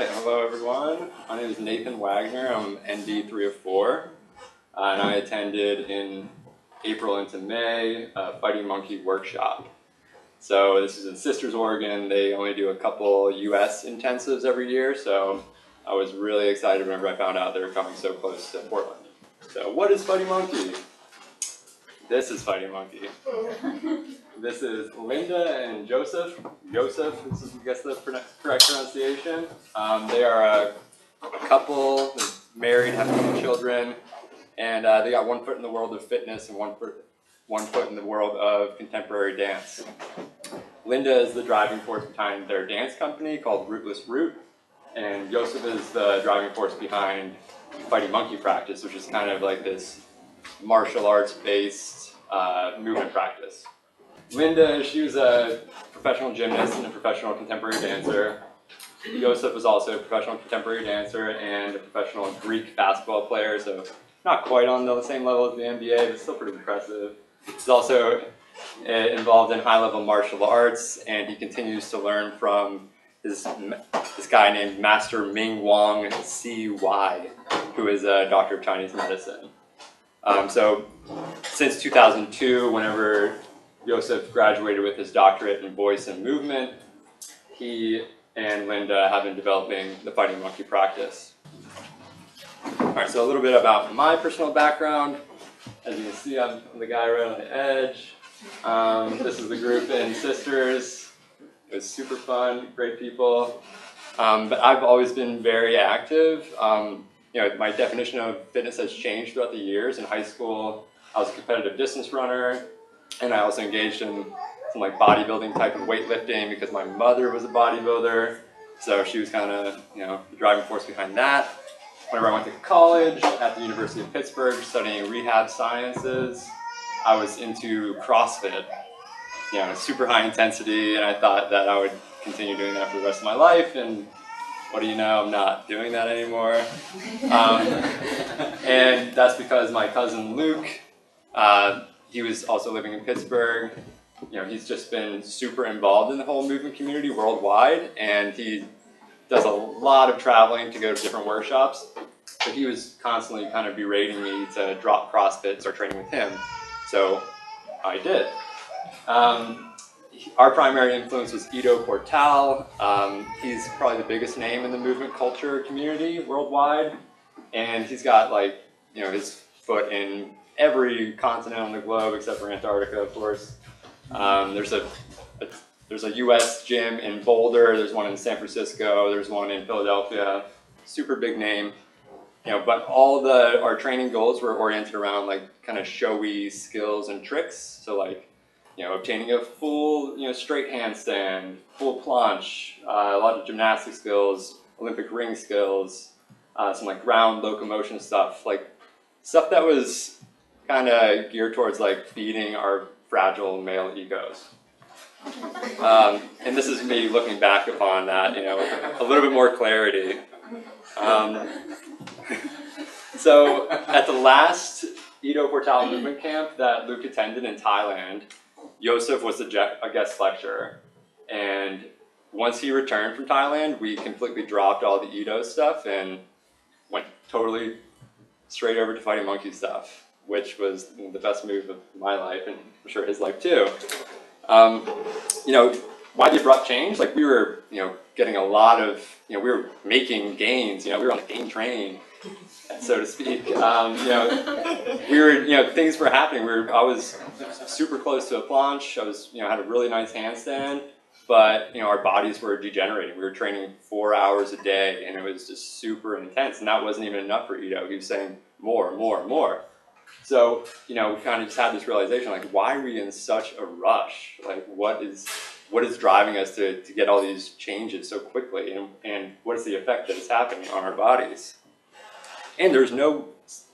right, hello everyone. My name is Nathan Wagner. I'm ND 304, and I attended in April into May a Fighting Monkey workshop. So this is in Sisters, Oregon. They only do a couple US intensives every year, so I was really excited whenever I found out they were coming so close to Portland. So what is Fighting Monkey? This is Fighting Monkey. This is Linda and Joseph. Joseph, this is, I guess, the correct pronunciation. They are a couple, they're married, have a couple children, and they got one foot in the world of fitness and one foot in the world of contemporary dance. Linda is the driving force behind their dance company called Rootless Root, and Joseph is the driving force behind Fighting Monkey practice, which is kind of like this martial arts based movement practice. Linda, she was a professional gymnast and a professional contemporary dancer. Joseph was also a professional contemporary dancer and a professional Greek basketball player, so not quite on the same level as the NBA, but still pretty impressive. He's also involved in high-level martial arts, and he continues to learn from this guy named Master Ming Wang C.Y., who is a doctor of Chinese medicine. So since 2002, whenever Joseph graduated with his doctorate in voice and movement, he and Linda have been developing the Fighting Monkey practice. All right, so a little bit about my personal background. As you can see, I'm the guy right on the edge. This is the group in Sisters. It was super fun, great people. But I've always been very active. My definition of fitness has changed throughout the years. In high school, I was a competitive distance runner, and I also engaged in some like bodybuilding type of weightlifting because my mother was a bodybuilder, so she was kind of the driving force behind that. Whenever I went to college at the University of Pittsburgh studying rehab sciences, I was into CrossFit, super high intensity, and I thought that I would continue doing that for the rest of my life, and what do you know, I'm not doing that anymore. And that's because my cousin Luke, he was also living in Pittsburgh. He's just been super involved in the whole movement community worldwide, and he does a lot of traveling to go to different workshops. So he was constantly kind of berating me to drop CrossFit, start training with him. So I did. Our primary influence was Ido Portal. He's probably the biggest name in the movement culture community worldwide, and he's got his foot in every continent on the globe except for Antarctica, of course. There's a U.S. gym in Boulder. There's one in San Francisco. There's one in Philadelphia. Super big name. But all our training goals were oriented around kind of showy skills and tricks. So obtaining a full straight handstand, full planche, a lot of gymnastic skills, Olympic ring skills, some ground locomotion stuff, stuff that was kind of geared towards feeding our fragile male egos. And this is me looking back upon that, with a little bit more clarity. So at the last Ido Portal movement camp that Luke attended in Thailand, Joseph was a guest lecturer. And once he returned from Thailand, we completely dropped all the Ido stuff and went totally straight over to Fighting Monkey stuff, which was the best move of my life, and I'm sure his life too. Why the abrupt change? We were, getting a lot of, we were making gains. We were on the gain train, so to speak. We were, things were happening. I was super close to a planche. I was, had a really nice handstand, but our bodies were degenerating. We were training 4 hours a day, and it was just super intense. And that wasn't even enough for Ido. He was saying more, more, more. So, we kind of just had this realization, why are we in such a rush? What is driving us to get all these changes so quickly? And what is the effect that is happening on our bodies? And there's no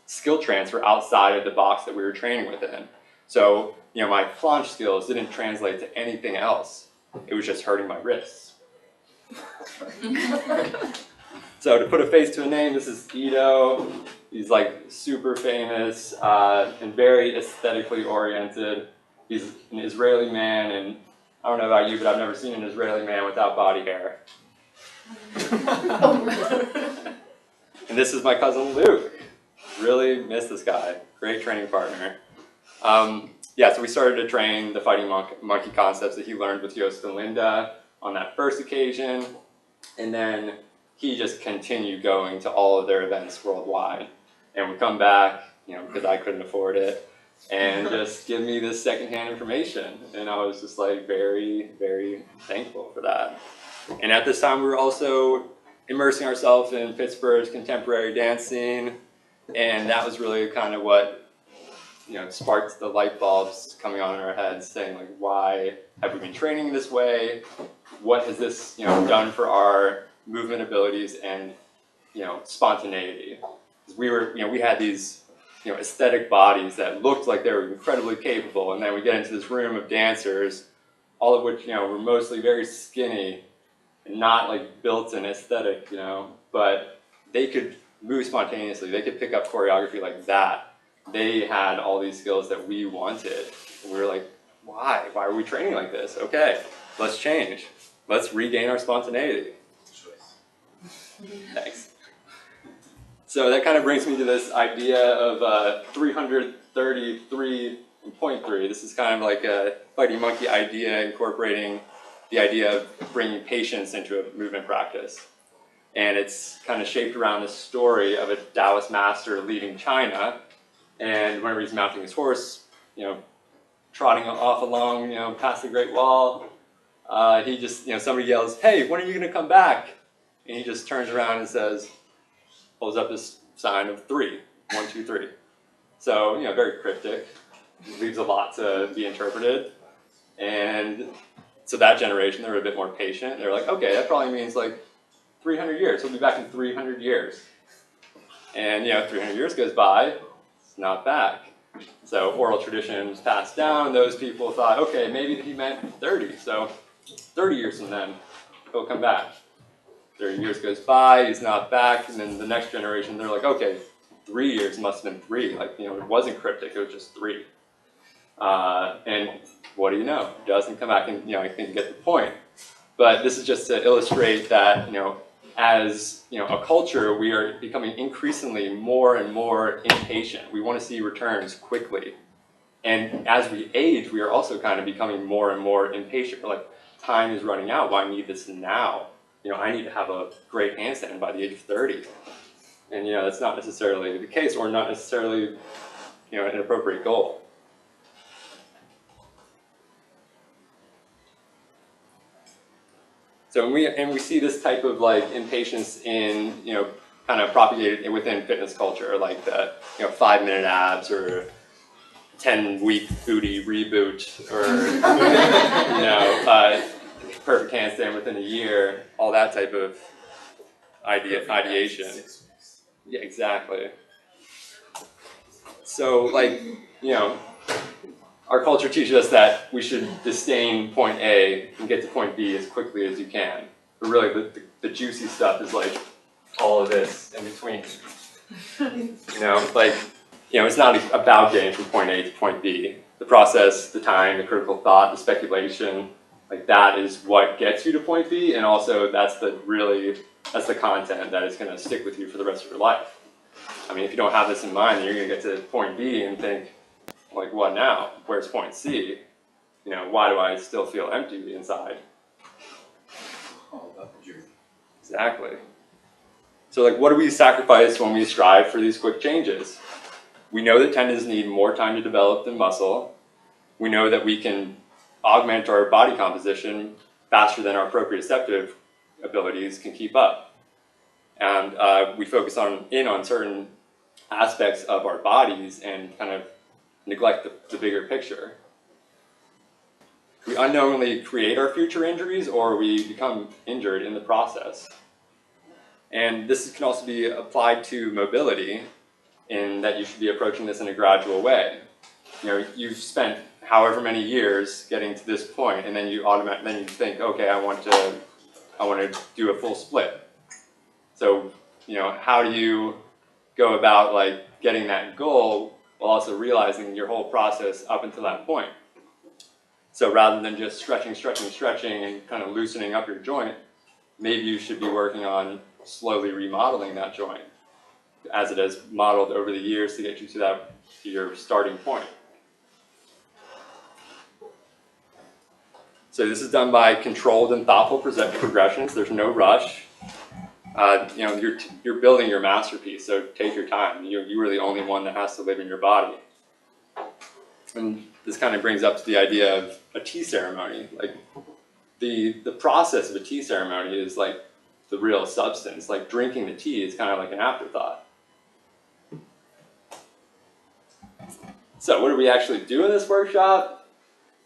skill transfer outside of the box that we were training within. So, my planche skills didn't translate to anything else. It was just hurting my wrists. So to put a face to a name, this is Ido. He's super famous and very aesthetically oriented. He's an Israeli man, and I don't know about you, but I've never seen an Israeli man without body hair. And this is my cousin Luke. Really miss this guy. Great training partner. Yeah, so we started to train the fighting monkey concepts that he learned with Yost and Linda on that first occasion. And then he just continued going to all of their events worldwide. And would come back, because I couldn't afford it, and just give me this secondhand information. And I was just like very, very thankful for that. And at this time, we were also immersing ourselves in Pittsburgh's contemporary dance scene. And that was really kind of what, sparked the light bulbs coming on in our heads, saying like, why have we been training this way? What has this, done for our movement abilities and, spontaneity? We had these, aesthetic bodies that looked like they were incredibly capable, and then we get into this room of dancers, all of which, were mostly very skinny and not like built and aesthetic, but they could move spontaneously. They could pick up choreography like that. They had all these skills that we wanted. And we were like, why? Why are we training like this? Okay, let's change. Let's regain our spontaneity. Thanks. So that kind of brings me to this idea of 333.3. This is kind of like a fighting monkey idea, incorporating the idea of bringing patience into a movement practice. And it's kind of shaped around the story of a Taoist master leaving China, and whenever he's mounting his horse, trotting off along, past the Great Wall, he just, somebody yells, "Hey, when are you going to come back?" And he just turns around and says, holds up this sign of 3, 1, 2, 3. So, very cryptic, leaves a lot to be interpreted. And so that generation, they were a bit more patient. They're like, okay, that probably means like 300 years. He'll be back in 300 years. And, 300 years goes by, it's not back. So oral traditions passed down. Those people thought, okay, maybe he meant 30. So 30 years from then, he'll come back. 30 years goes by, he's not back. And then the next generation, they're like, okay, 3 years must have been 3. Like, it wasn't cryptic, it was just 3. And what do you know? He doesn't come back, and, I think you get the point. But this is just to illustrate that, as a culture, we are becoming increasingly more and more impatient. We want to see returns quickly. And as we age, we are also kind of becoming more and more impatient. We're like, time is running out. Well, I need this now. I need to have a great handstand by the age of 30. And, that's not necessarily the case, or not necessarily, an appropriate goal. So we see this type of impatience in kind of propagated within fitness culture, like the 5-minute abs or 10-week booty reboot, or perfect handstand within a year, all that type of ideation. Yeah, exactly. So our culture teaches us that we should disdain point A and get to point B as quickly as you can. But really, the juicy stuff is like all of this in between. It's not about getting from point A to point B. The process, the time, the critical thought, the speculation, that is what gets you to point B, and also that's the content that is going to stick with you for the rest of your life. I mean, if you don't have this in mind, you're going to get to point B and think, like, what now? Where's point C? Why do I still feel empty inside? All about the journey. Exactly. So, what do we sacrifice when we strive for these quick changes? We know that tendons need more time to develop than muscle. We know that we can augment our body composition faster than our proprioceptive abilities can keep up. And we focus on certain aspects of our bodies and kind of neglect the bigger picture. We unknowingly create our future injuries, or we become injured in the process. And this can also be applied to mobility, in that you should be approaching this in a gradual way. You've spent however many years getting to this point, and then you think, okay, I want to do a full split. So, how do you go about getting that goal while also realizing your whole process up until that point? So rather than just stretching and kind of loosening up your joint, maybe you should be working on slowly remodeling that joint as it has modeled over the years to get you to your starting point. So this is done by controlled and thoughtful progressions. There's no rush. You're building your masterpiece, so take your time. You are the only one that has to live in your body. And this kind of brings up to the idea of a tea ceremony. Like the process of a tea ceremony is like the real substance. Like drinking the tea is kind of like an afterthought. So what do we actually do in this workshop?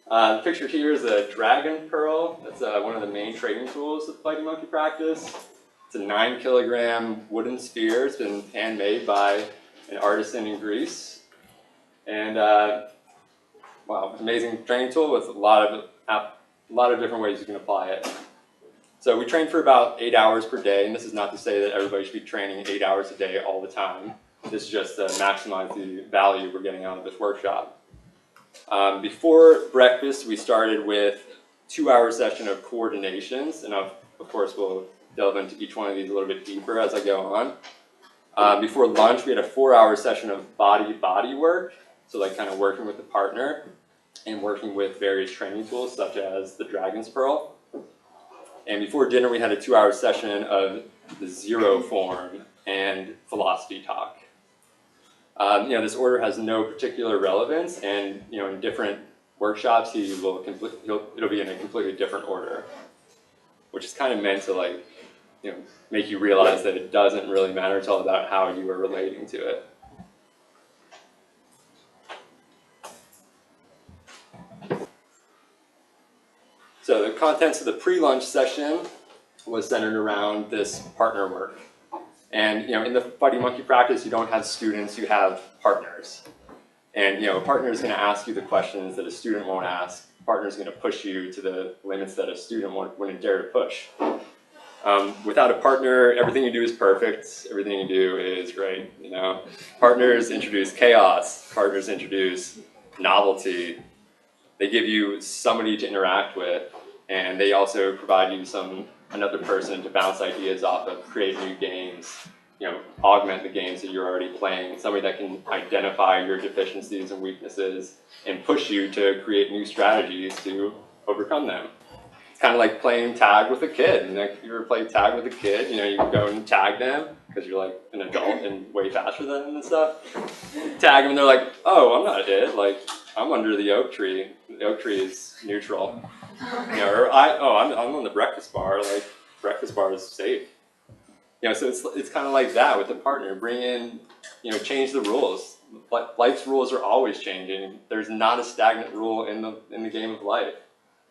The picture here is a dragon pearl. That's one of the main training tools of fighting monkey practice. It's a 9-kilogram wooden sphere. It's been handmade by an artisan in Greece. And wow, amazing training tool with a lot of different ways you can apply it. So we train for about 8 hours per day, and this is not to say that everybody should be training 8 hours a day all the time. This is just to maximize the value we're getting out of this workshop. Before breakfast, we started with a 2-hour session of coordinations, and of course we'll delve into each one of these a little bit deeper as I go on. Before lunch, we had a 4-hour session of body-body work, so like kind of working with the partner and working with various training tools such as the Dragon's Pearl. And before dinner, we had a 2-hour session of the zero form and philosophy talk. This order has no particular relevance, and in different workshops, it'll be in a completely different order, which is kind of meant to make you realize that it doesn't really matter. It's all about how you are relating to it. So the contents of the pre-lunch session was centered around this partner work. And in the fighting monkey practice, you don't have students, you have partners. And a partner is going to ask you the questions that a student won't ask. A partner is going to push you to the limits that a student wouldn't dare to push. Without a partner, everything you do is perfect. Everything you do is great. Partners introduce chaos. Partners introduce novelty. They give you somebody to interact with, and they also provide you another person to bounce ideas off of, create new games, augment the games that you're already playing. Somebody that can identify your deficiencies and weaknesses and push you to create new strategies to overcome them. It's kind of like playing tag with a kid. If you ever play tag with a kid, you can go and tag them because you're like an adult and way faster than them and stuff. Tag them and they're like, oh, I'm not it. Like, I'm under the oak tree. The oak tree is neutral. Or I'm on the breakfast bar. Like, breakfast bar is safe. So it's kind of like that with the partner. Bring in, change the rules. Life's rules are always changing. There's not a stagnant rule in the game of life.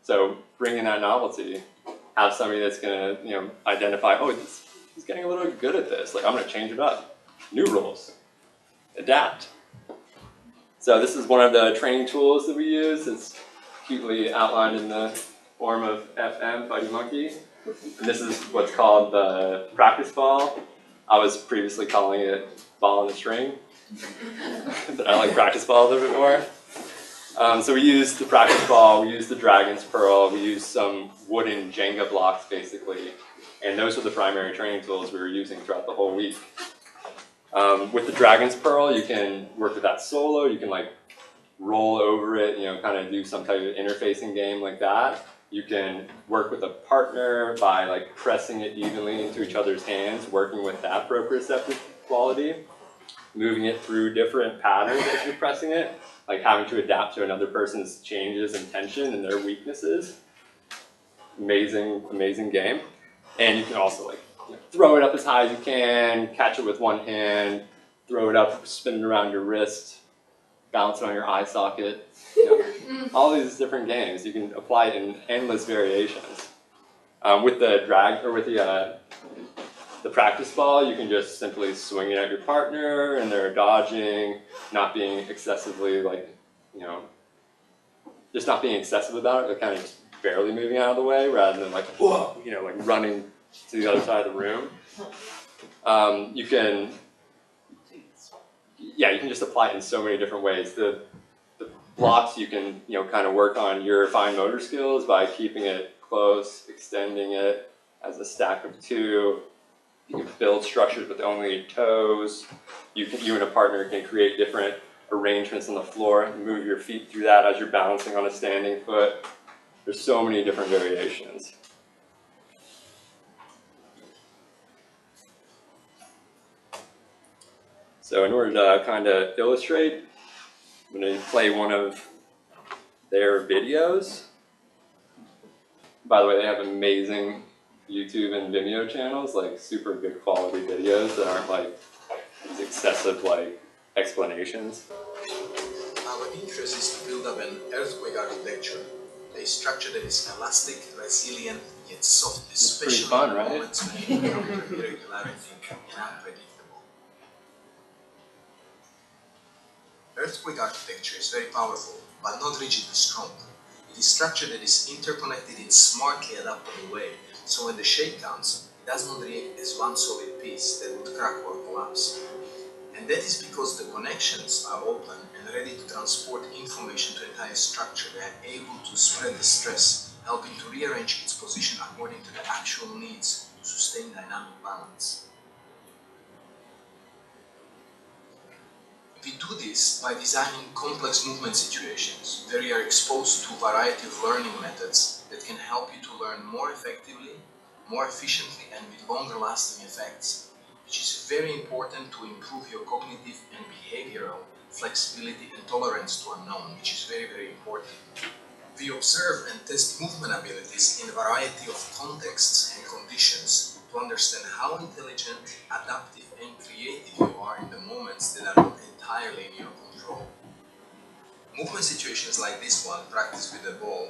So bring in that novelty. Have somebody that's gonna, identify, oh, he's getting a little good at this. Like, I'm gonna change it up. New rules. Adapt. So this is one of the training tools that we use. It's cutely outlined in the form of FM, Fighting Monkey. And this is what's called the practice ball. I was previously calling it ball on the string, but I like practice ball a little bit more. So we use the practice ball, we use the Dragon's Pearl, we use some wooden Jenga blocks basically, and those are the primary training tools we were using throughout the whole week. With the Dragon's Pearl, you can work with that solo, you can roll over it, kind of do some type of interfacing game like that. You can work with a partner by pressing it evenly into each other's hands, working with that proprioceptive quality, moving it through different patterns as you're pressing it, like having to adapt to another person's changes and tension and their weaknesses. Amazing, amazing game. And you can also throw it up as high as you can, catch it with one hand, throw it up, spin it around your wrist, bounce it on your eye socket. All these different games, you can apply it in endless variations. With the practice ball, you can just simply swing it at your partner and they're dodging, not being excessively just not being excessive about it, but kind of just barely moving out of the way rather than whoa, running to the other side of the room. You can just apply it in so many different ways. The blocks, you can kind of work on your fine motor skills by keeping it close, extending it, as a stack of 2. You can build structures with only toes. You and a partner can create different arrangements on the floor, move your feet through that as you're balancing on a standing foot. There's so many different variations. So in order to kind of illustrate, I'm going to play one of their videos. By the way, they have amazing YouTube and Vimeo channels, like super good quality videos that aren't like these excessive like explanations. Our interest is to build up an earthquake architecture, a structure that is elastic, resilient, yet soft, especially fun, in right? moments when you encounter irregularity and unpredictable. Earthquake architecture is very powerful, but not rigidly strong. It is structure that is interconnected in smartly adaptable way, so when the shake comes, it does not react as one solid piece that would crack or collapse. And that is because the connections are open and ready to transport information to the entire structure. They are able to spread the stress, helping to rearrange its position according to the actual needs to sustain dynamic balance. We do this by designing complex movement situations where you are exposed to a variety of learning methods that can help you to learn more effectively, more efficiently, and with longer lasting effects, which is very important to improve your cognitive and behavioral flexibility and tolerance to unknown, which is very, very important. We observe and test movement abilities in a variety of contexts and conditions to understand how intelligent, adaptive, and creative you are in the moments that are not entirely in your control. Movement situations like this one, practice with a ball,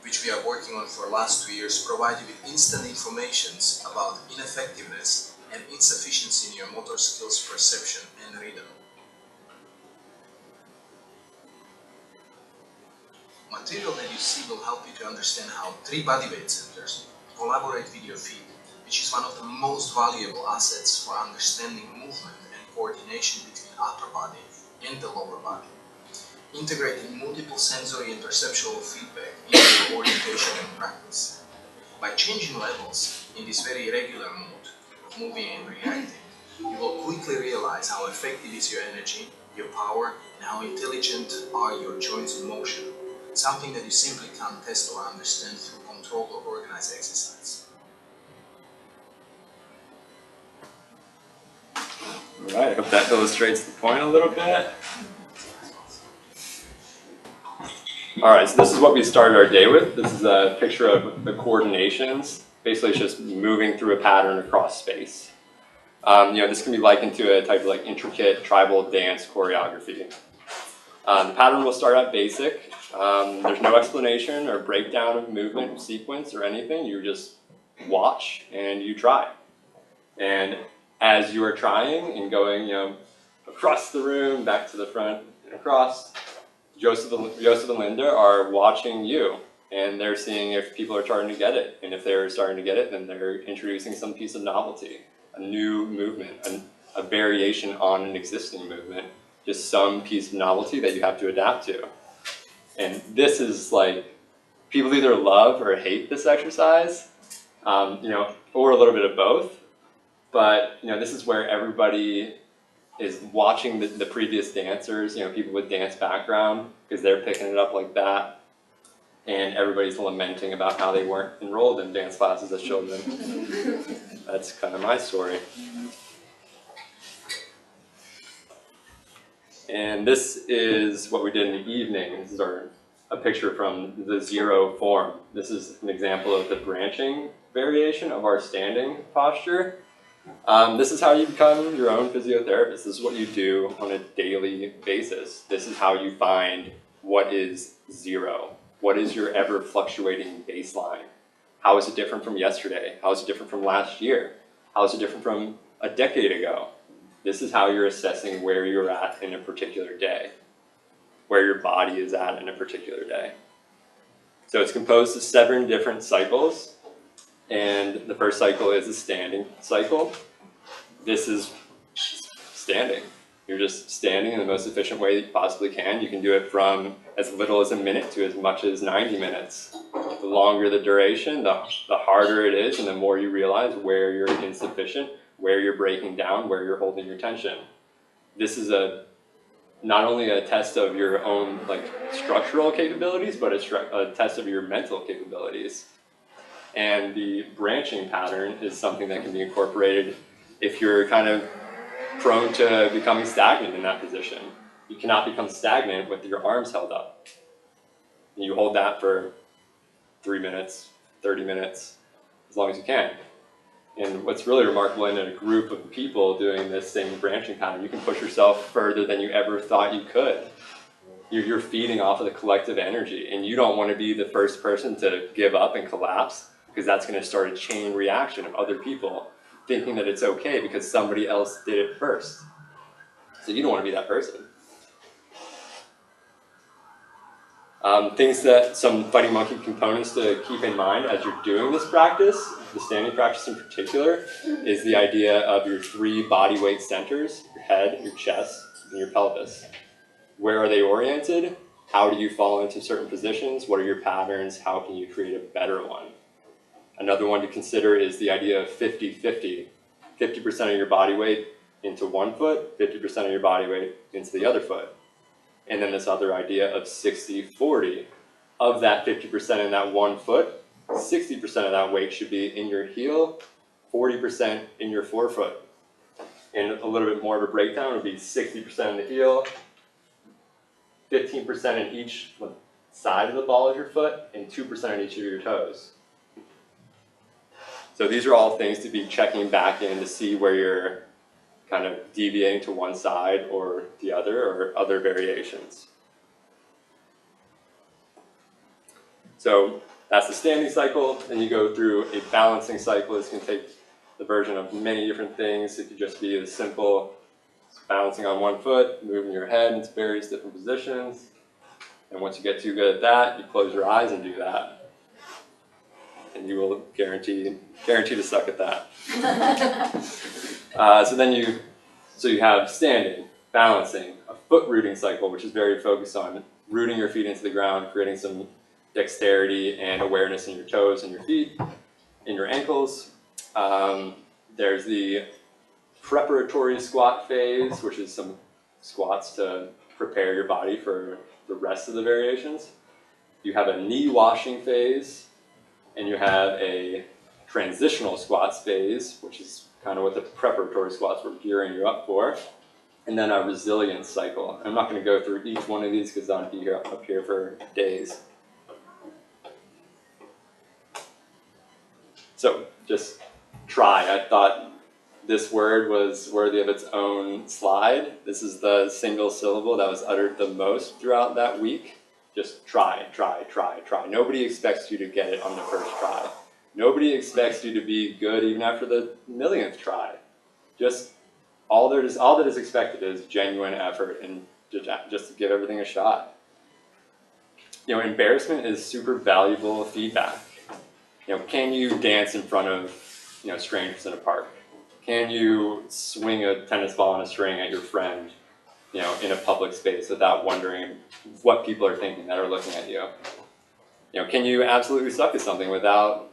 which we are working on for the last 2 years, provide you with instant information about ineffectiveness and insufficiency in your motor skills, perception, and rhythm. Material that you see will help you to understand how 3 body weight centers collaborate with your feet, which is one of the most valuable assets for understanding movement and coordination between upper body and the lower body. Integrating multiple sensory and perceptual feedback into your orientation and practice. By changing levels in this very irregular mode of moving and reacting, you will quickly realize how effective is your energy, your power, and how intelligent are your joints in motion. Something that you simply can't test or understand through controlled or organized exercise. All right, I hope that illustrates the point a little bit. All right, so this is what we started our day with. This is a picture of the coordinations. Basically, it's just moving through a pattern across space. This can be likened to a type of like intricate tribal dance choreography. The pattern will start out basic. There's no explanation or breakdown of movement sequence or anything. You just watch and you try. And as you are trying and going, across the room, back to the front, and across, Joseph and Linda are watching you, and they're seeing if people are starting to get it. And if they're starting to get it, then they're introducing some piece of novelty, a new movement, a variation on an existing movement, just some piece of novelty that you have to adapt to. And this is like, people either love or hate this exercise, or a little bit of both. But this is where everybody is watching the previous dancers, people with dance background, because they're picking it up like that. And everybody's lamenting about how they weren't enrolled in dance classes as children. That's kind of my story. And this is what we did in the evening. This is a picture from the 0 form. This is an example of the branching variation of our standing posture. This is how you become your own physiotherapist. This is what you do on a daily basis. This is how you find what is 0. What is your ever fluctuating baseline? How is it different from yesterday? How is it different from last year? How is it different from a decade ago? This is how you're assessing where you're at in a particular day, where your body is at in a particular day. So it's composed of 7 different cycles. And the first cycle is a standing cycle. This is standing. You're just standing in the most efficient way that you possibly can. You can do it from as little as a minute to as much as 90 minutes. The longer the duration, the harder it is, and the more you realize where you're insufficient, where you're breaking down, where you're holding your tension. This is not only a test of your own structural capabilities, but a test of your mental capabilities. And the branching pattern is something that can be incorporated if you're kind of prone to becoming stagnant in that position. You cannot become stagnant with your arms held up. And you hold that for 3 minutes, 30 minutes, as long as you can. And what's really remarkable in a group of people doing this same branching pattern, you can push yourself further than you ever thought you could. You're feeding off of the collective energy, and you don't want to be the first person to give up and collapse, because that's going to start a chain reaction of other people thinking that it's okay because somebody else did it first. So you don't want to be that person. Some fighting monkey components to keep in mind as you're doing this practice, the standing practice in particular, is the idea of your 3 body weight centers: your head, your chest, and your pelvis. Where are they oriented? How do you fall into certain positions? What are your patterns? How can you create a better one? Another one to consider is the idea of 50-50. 50% of your body weight into one foot, 50% of your body weight into the other foot. And then this other idea of 60-40. Of that 50% in that one foot, 60% of that weight should be in your heel, 40% in your forefoot. And a little bit more of a breakdown would be 60% in the heel, 15% in each side of the ball of your foot, and 2% in each of your toes. So these are all things to be checking back in to see where you're kind of deviating to one side or the other, or other variations. So that's the standing cycle. Then you go through a balancing cycle. This can take the version of many different things. It could just be as simple as balancing on one foot, moving your head into various different positions. And once you get too good at that, you close your eyes and do that. And you will guarantee to suck at that. So you have standing, balancing, a foot rooting cycle, which is very focused on rooting your feet into the ground, creating some dexterity and awareness in your toes and your feet, in your ankles. There's the preparatory squat phase, which is some squats to prepare your body for the rest of the variations. You have a knee washing phase, and you have a transitional squats phase, which is kind of what the preparatory squats were gearing you up for, and then a resilience cycle. I'm not going to go through each one of these because I'd be up here for days. So just try. I thought this word was worthy of its own slide. This is the single syllable that was uttered the most throughout that week. Just try, try, try, try. Nobody expects you to get it on the first try. Nobody expects you to be good even after the millionth try. Just all that is expected is genuine effort and just to give everything a shot. You know, embarrassment is super valuable feedback. You know, can you dance in front of, strangers in a park? Can you swing a tennis ball on a string at your friend, in a public space without wondering what people are thinking that are looking at you? Can you absolutely suck at something without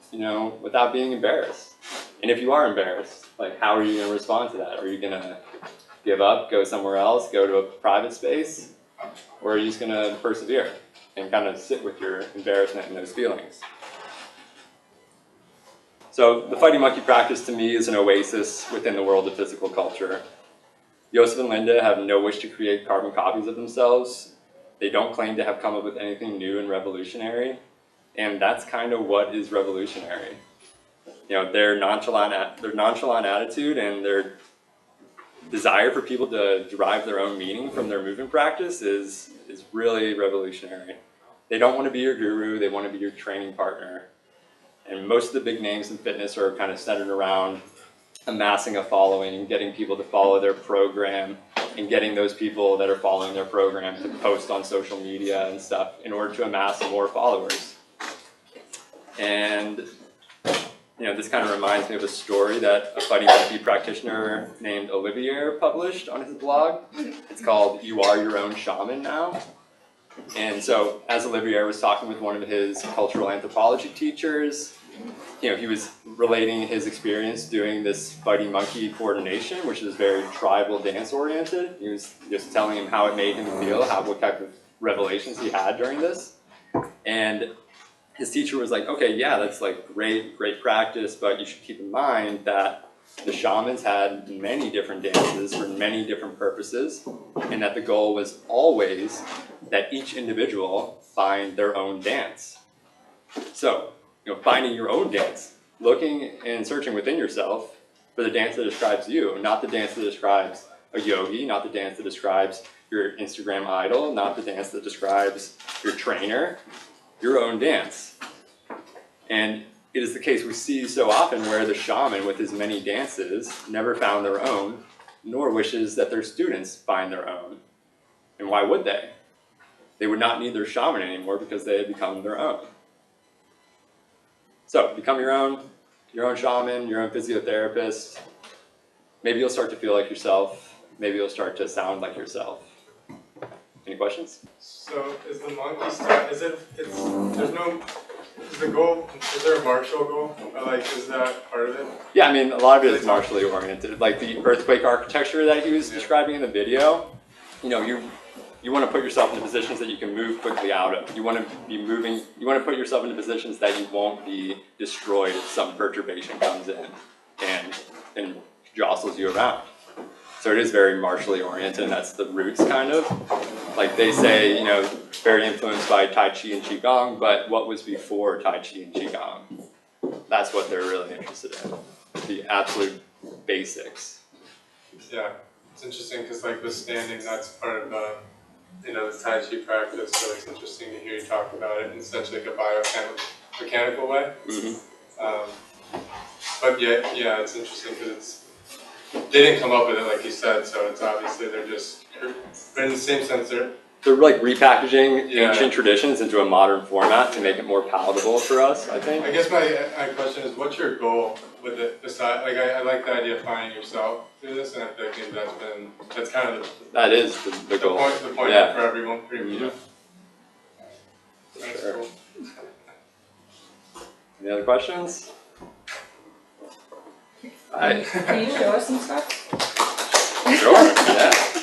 being embarrassed? And if you are embarrassed, how are you going to respond to that? Are you going to give up, go somewhere else, go to a private space? Or are you just going to persevere and kind of sit with your embarrassment and those feelings? So the fighting monkey practice to me is an oasis within the world of physical culture. Joseph and Linda have no wish to create carbon copies of themselves. They don't claim to have come up with anything new and revolutionary. And that's kind of what is revolutionary. Their nonchalant attitude and their desire for people to derive their own meaning from their movement practice is really revolutionary. They don't want to be your guru, they want to be your training partner. And most of the big names in fitness are kind of centered around amassing a following, getting people to follow their program, and getting those people that are following their program to post on social media and stuff in order to amass more followers. And this kind of reminds me of a story that a fighting monkey practitioner named Olivier published on his blog. It's called "You Are Your Own Shaman Now." And so, as Olivier was talking with one of his cultural anthropology teachers, he was relating his experience doing this fighting monkey coordination, which is very tribal dance oriented. He was just telling him how it made him feel, what type of revelations he had during this. And his teacher was like, okay, yeah, that's like great practice, but you should keep in mind that the shamans had many different dances for many different purposes, and that the goal was always that each individual find their own dance. So, finding your own dance, looking and searching within yourself for the dance that describes you, not the dance that describes a yogi, not the dance that describes your Instagram idol, not the dance that describes your trainer, your own dance. And it is the case we see so often where the shaman with his many dances never found their own, nor wishes that their students find their own. And why would they? They would not need their shaman anymore because they had become their own. So become your own shaman, your own physiotherapist. Maybe you'll start to feel like yourself. Maybe you'll start to sound like yourself. Any questions? So is the monkey style, is the goal, is there a martial goal? Or is that part of it? Yeah, I mean, a lot of it is martially oriented. Like the earthquake architecture that he was describing in the video, you want to put yourself into positions that you can move quickly out of. You want to put yourself into positions that you won't be destroyed if some perturbation comes in and jostles you around. So it is very martially oriented, and that's the roots kind of. Like they say, very influenced by Tai Chi and Qigong, but what was before Tai Chi and Qigong? That's what they're really interested in, the absolute basics. Yeah, it's interesting because the standing, that's part of the Tai Chi practice, so it's interesting to hear you talk about it in such a biomechanical way. Mm-hmm. But yeah, it's interesting because they didn't come up with it like you said, so it's obviously but in the same sense they're like repackaging ancient traditions into a modern format to make it more palatable for us, I think. I guess my question is, what's your goal with it? Besides, I like the idea of finding yourself through this, and I think that's kind of that is the goal. The point for everyone. Mm-hmm. That's sure. cool. Any other questions? Can you show us some stuff? Sure, yeah.